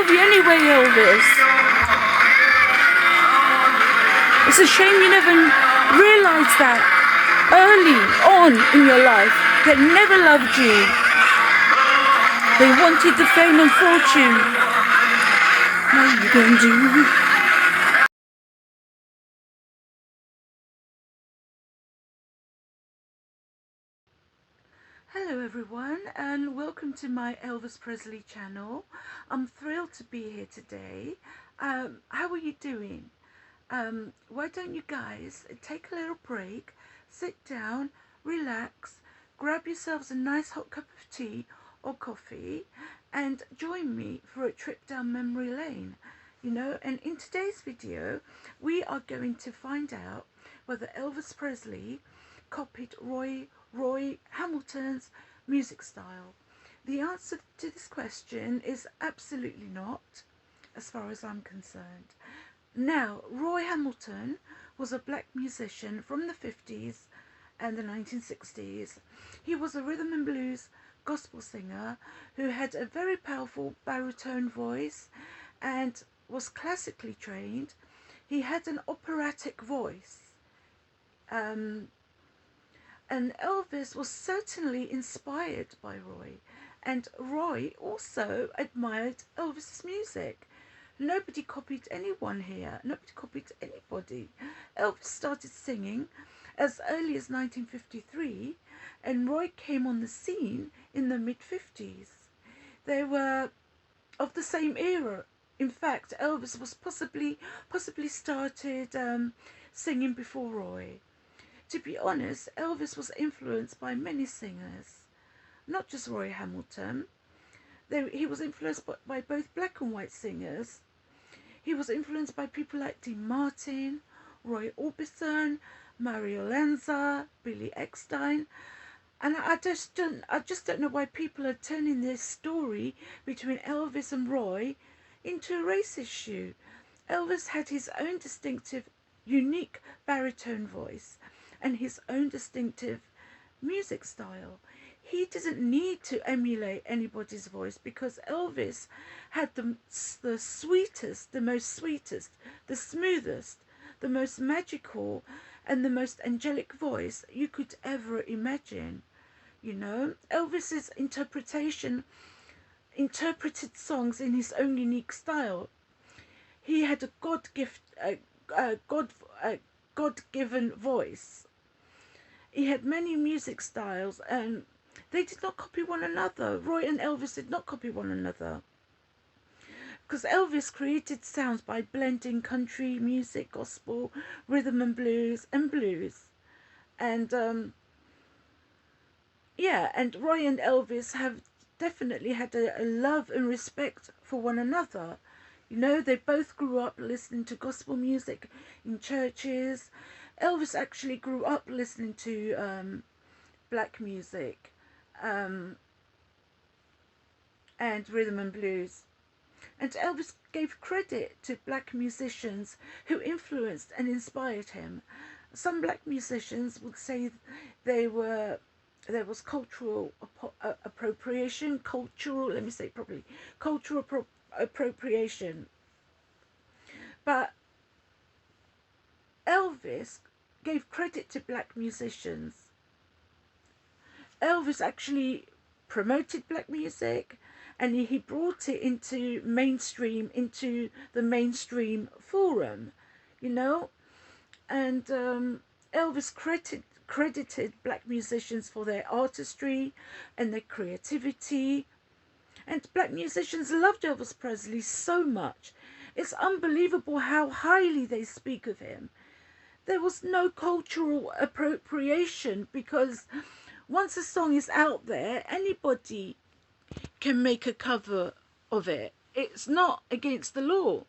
love you anyway, Elvis. It's a shame you never realised that early on in your life. They never loved you. They wanted the fame and fortune. What are you going to do? Hello everyone, and welcome to my Elvis Presley channel. I'm thrilled to be here today. How are you doing? Why don't you guys take a little break, sit down, relax, grab yourselves a nice hot cup of tea or coffee and join me for a trip down memory lane. And in today's video we are going to find out whether Elvis Presley copied Roy Hamilton's music style. The answer to this question is absolutely not, as far as I'm concerned. Now, Roy Hamilton was a black musician from the 50s and the 1960s. He was a rhythm and blues gospel singer who had a very powerful baritone voice and was classically trained. He had an operatic voice. And Elvis was certainly inspired by Roy, and Roy also admired Elvis's music. Nobody copied anyone here. Nobody copied anybody. Elvis started singing as early as 1953, and Roy came on the scene in the mid-50s. They were of the same era. In fact, Elvis was possibly started singing before Roy. To be honest, Elvis was influenced by many singers, not just Roy Hamilton. He was influenced by both black and white singers. He was influenced by people like Dean Martin, Roy Orbison, Mario Lanza, Billy Eckstine. And I just don't know why people are turning this story between Elvis and Roy into a race issue. Elvis had his own distinctive, unique baritone voice and his own distinctive music style. He didn't need to emulate anybody's voice because Elvis had the sweetest, the smoothest, the most magical and the most angelic voice you could ever imagine. Elvis's interpreted songs in his own unique style. He had a God-given voice. He had many music styles, and they did not copy one another. Roy and Elvis did not copy one another, because Elvis created sounds by blending country music, gospel, rhythm and blues, and and Roy and Elvis have definitely had a love and respect for one another. They both grew up listening to gospel music in churches. Elvis actually grew up listening to black music and rhythm and blues. And Elvis gave credit to black musicians who influenced and inspired him. Some black musicians would say there was cultural appropriation, cultural appropriation. But Elvis gave credit to black musicians. Elvis actually promoted black music, and he brought it into the mainstream forum, and Elvis credited black musicians for their artistry and their creativity, and black musicians loved Elvis Presley so much. It's unbelievable how highly they speak of him. There was no cultural appropriation, because once a song is out there, anybody can make a cover of it. It's not against the law.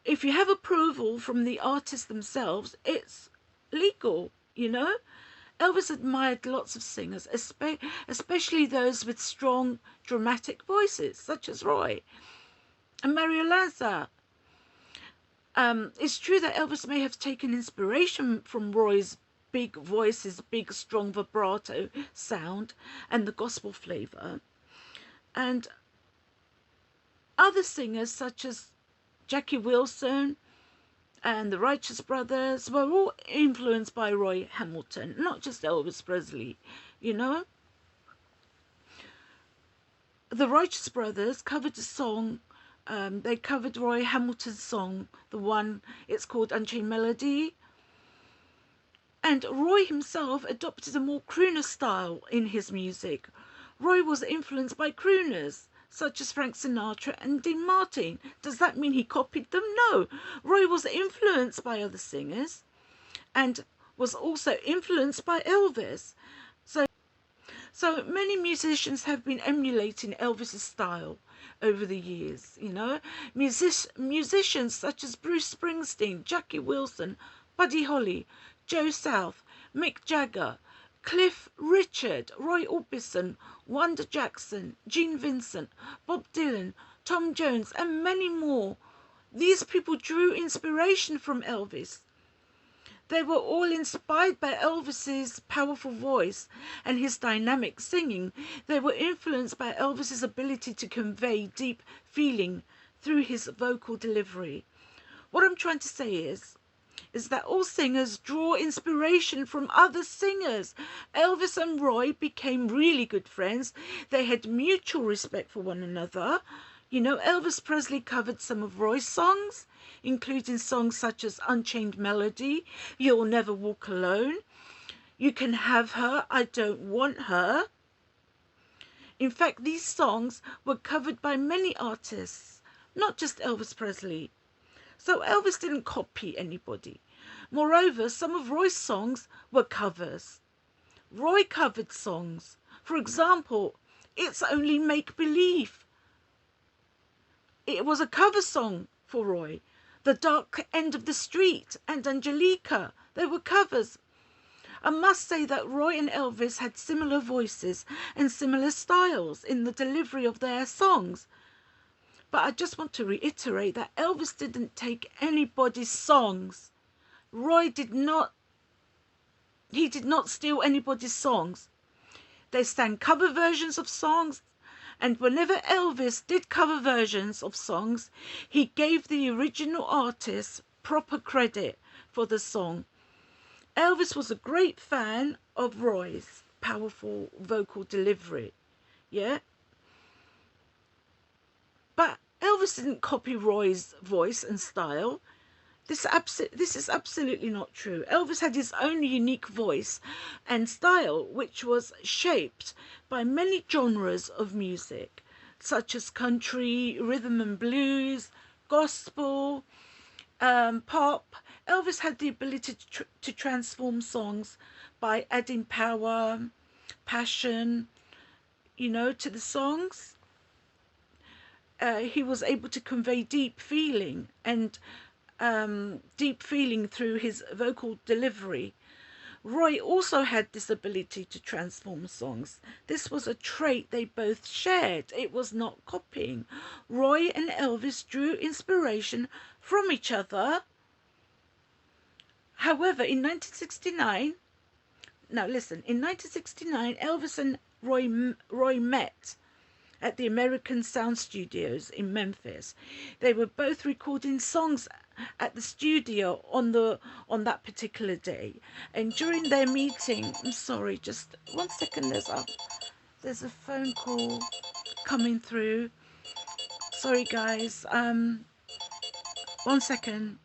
If you have approval from the artists themselves, it's legal, Elvis admired lots of singers, especially those with strong, dramatic voices, such as Roy and Mario Lanza. It's true that Elvis may have taken inspiration from Roy's big voice, his big, strong vibrato sound, and the gospel flavour. And Other singers such as Jackie Wilson and the Righteous Brothers were all influenced by Roy Hamilton, not just Elvis Presley, you know. The Righteous Brothers covered a song, they covered Roy Hamilton's song, it's called Unchained Melody. And Roy himself adopted a more crooner style in his music. Roy was influenced by crooners such as Frank Sinatra and Dean Martin. Does that mean he copied them? No. Roy was influenced by other singers and was also influenced by Elvis. So many musicians have been emulating Elvis's style over the years, you know. Musicians such as Bruce Springsteen, Jackie Wilson, Buddy Holly, Joe South, Mick Jagger, Cliff Richard, Roy Orbison, Wanda Jackson, Gene Vincent, Bob Dylan, Tom Jones, and many more. These people drew inspiration from Elvis. They were all inspired by Elvis's powerful voice and his dynamic singing. They were influenced by Elvis's ability to convey deep feeling through his vocal delivery. What I'm trying to say is that all singers draw inspiration from other singers. Elvis and Roy became really good friends. They had mutual respect for one another. You know, Elvis Presley covered some of Roy's songs, including songs such as Unchained Melody, You'll Never Walk Alone, You Can Have Her, I Don't Want Her. In fact, these songs were covered by many artists, not just Elvis Presley. So Elvis didn't copy anybody. Moreover, some of Roy's songs were covers. Roy covered songs. For example, It's Only Make Believe. It was a cover song for Roy. The Dark End of the Street and Angelica, they were covers. I must say that Roy and Elvis had similar voices and similar styles in the delivery of their songs. But I just want to reiterate that Elvis didn't take anybody's songs. Roy did not steal anybody's songs. They sang cover versions of songs, and whenever Elvis did cover versions of songs, he gave the original artist proper credit for the song. Elvis was a great fan of Roy's powerful vocal delivery, yeah? But Elvis didn't copy Roy's voice and style. This is absolutely not true. Elvis had his own unique voice and style, which was shaped by many genres of music, such as country, rhythm and blues, gospel, pop. Elvis had the ability to transform songs by adding power, passion, you know, to the songs. He was able to convey deep feeling through his vocal delivery. Roy also had this ability to transform songs. This was a trait they both shared. It was not copying. Roy and Elvis drew inspiration from each other. However, in 1969, Elvis and Roy met at the American Sound Studios in Memphis. They were both recording songs at the studio on that particular day, and during their meeting, I'm sorry, just 1 second, there's a phone call coming through. Sorry guys, 1 second.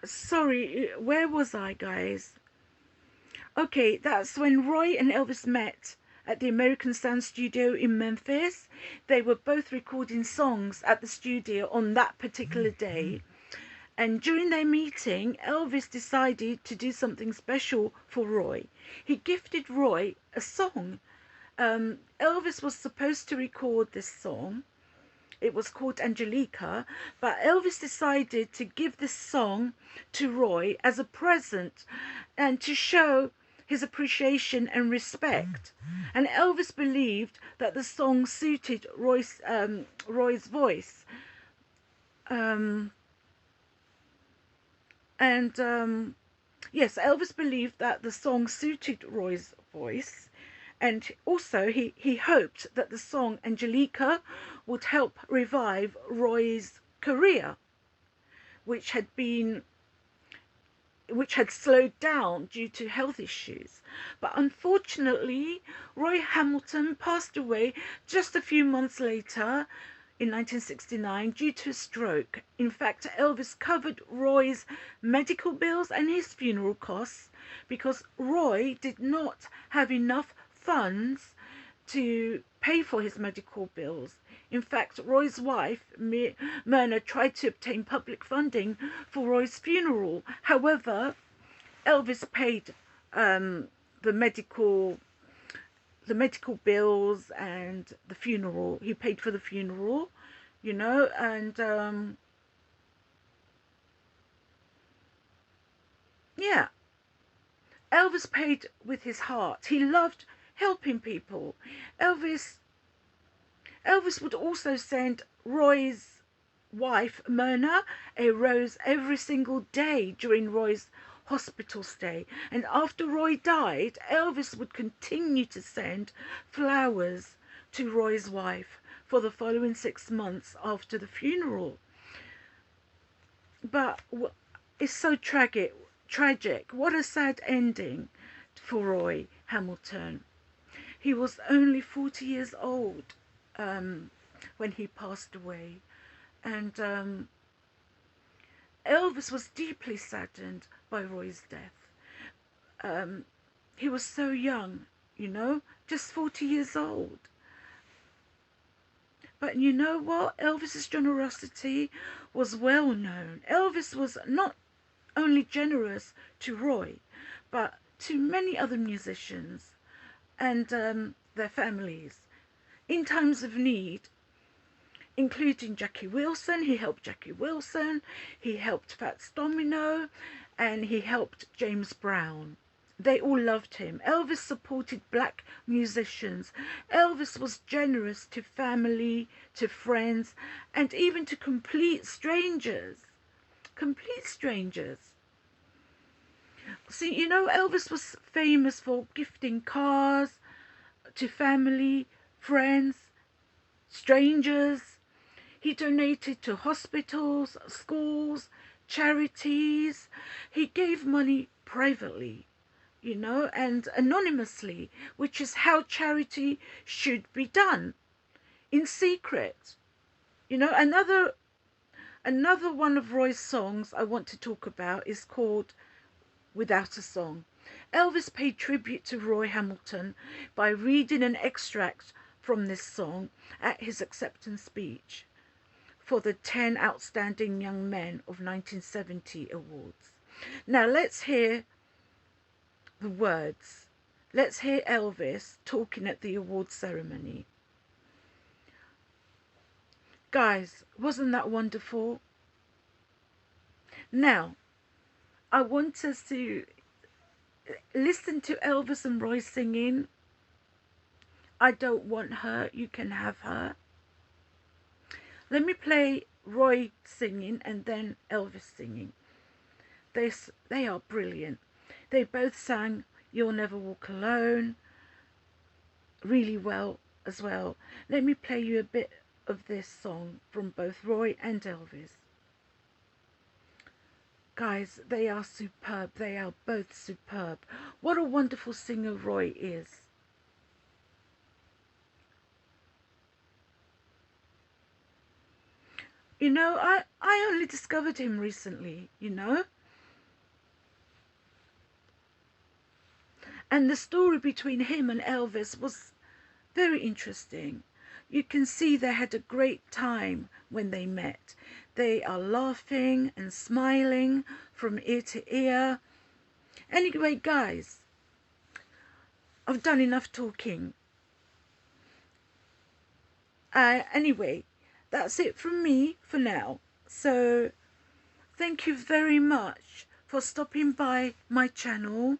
Sorry, where was I, guys? Okay, that's when Roy and Elvis met at the American Sound Studio in Memphis. They were both recording songs at the studio on that particular day. And during their meeting, Elvis decided to do something special for Roy. He gifted Roy a song. Elvis was supposed to record this song. It was called Angelica, but Elvis decided to give this song to Roy as a present and to show his appreciation and respect. And Elvis believed that the song suited Roy's voice. Yes, Elvis believed that the song suited Roy's voice, And also he hoped that the song Angelica would help revive Roy's career, which had slowed down due to health issues. But unfortunately, Roy Hamilton passed away just a few months later in 1969 due to a stroke. In fact, Elvis covered Roy's medical bills and his funeral costs because Roy did not have enough funds to pay for his medical bills. In fact, Roy's wife, Myrna, tried to obtain public funding for Roy's funeral. However, Elvis paid the medical bills and the funeral. He paid for the funeral, and yeah, Elvis paid with his heart. He loved helping people. Elvis would also send Roy's wife, Myrna, a rose every single day during Roy's hospital stay. And after Roy died, Elvis would continue to send flowers to Roy's wife for the following 6 months after the funeral. But it's so tragic. What a sad ending for Roy Hamilton. He was only 40 years old when he passed away. And Elvis was deeply saddened by Roy's death. He was so young, just 40 years old. But you know what? Elvis's generosity was well known. Elvis was not only generous to Roy, but to many other musicians and their families in times of need, including Jackie Wilson. He helped Jackie Wilson, he helped Fats Domino, and he helped James Brown. They all loved him. Elvis supported black musicians. Elvis was generous to family, to friends, and even to complete strangers. See, Elvis was famous for gifting cars to family, friends, strangers. He donated to hospitals, schools, charities. He gave money privately, and anonymously, which is how charity should be done, in secret. Another one of Roy's songs I want to talk about is called Without a Song. Elvis paid tribute to Roy Hamilton by reading an extract from this song at his acceptance speech for the 10 Outstanding Young Men of 1970 awards. Now let's hear the words. Let's hear Elvis talking at the awards ceremony. Guys, wasn't that wonderful? Now, I want us to listen to Elvis and Roy singing I Don't Want Her, You Can Have Her. Let me play Roy singing and then Elvis singing. They are brilliant. They both sang You'll Never Walk Alone really well as well. Let me play you a bit of this song from both Roy and Elvis. Guys, they are superb. They are both superb. What a wonderful singer Roy is. I only discovered him recently, And the story between him and Elvis was very interesting. You can see they had a great time when they met. They are laughing and smiling from ear to ear. Anyway, guys, I've done enough talking. Anyway, that's it from me for now. So, thank you very much for stopping by my channel.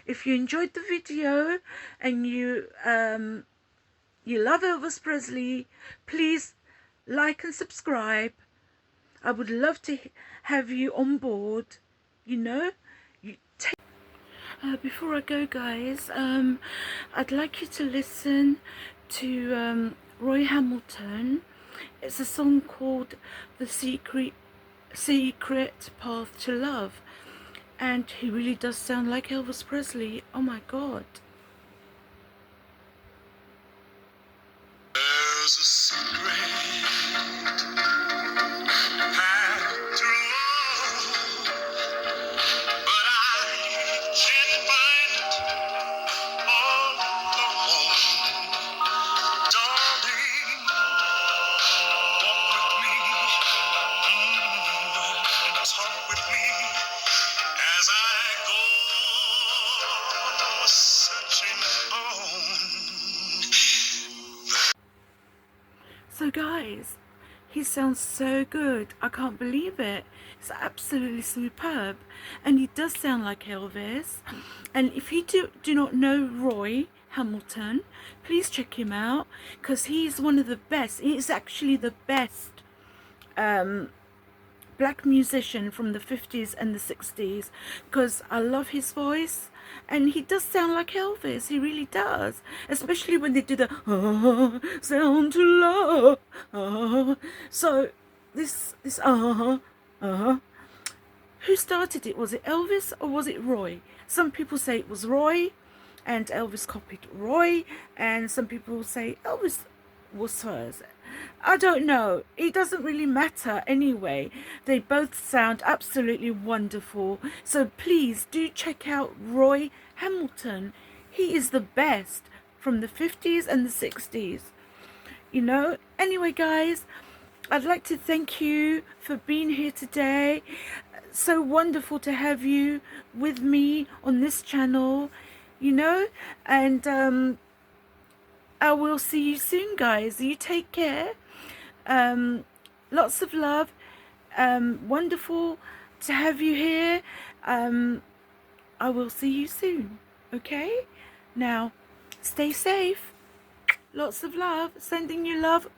If you enjoyed the video and you love Elvis Presley, please like and subscribe. I would love to have you on board, Before I go, guys, I'd like you to listen to Roy Hamilton. It's a song called The Secret Path to Love, and he really does sound like Elvis Presley. Oh my god. There's a secret path to love, but I can't find it all alone. Darling, walk with me, talk with me as I go searching on. So guys, he sounds so good. I can't believe it. It's absolutely superb. And he does sound like Elvis. And if you do not know Roy Hamilton, please check him out, because he's one of the best. He's actually the best black musician from the 50s and the 60s, because I love his voice, and he does sound like Elvis. He really does, especially when they do the sound to love. So this who started it? Was it Elvis or was it Roy? Some people say it was Roy and Elvis copied Roy, and some people say Elvis was hers. I don't know. It doesn't really matter anyway. They both sound absolutely wonderful. So please do check out Roy Hamilton. He is the best from the 50s and the 60s. You know? Anyway, guys, I'd like to thank you for being here today. So wonderful to have you with me on this channel, you know? And I will see you soon, guys. You take care. Lots of love. Wonderful to have you here. I will see you soon. Okay? Now, stay safe. Lots of love. Sending you love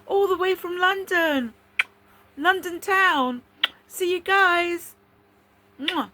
all the way from London. London town. See you guys. Mwah.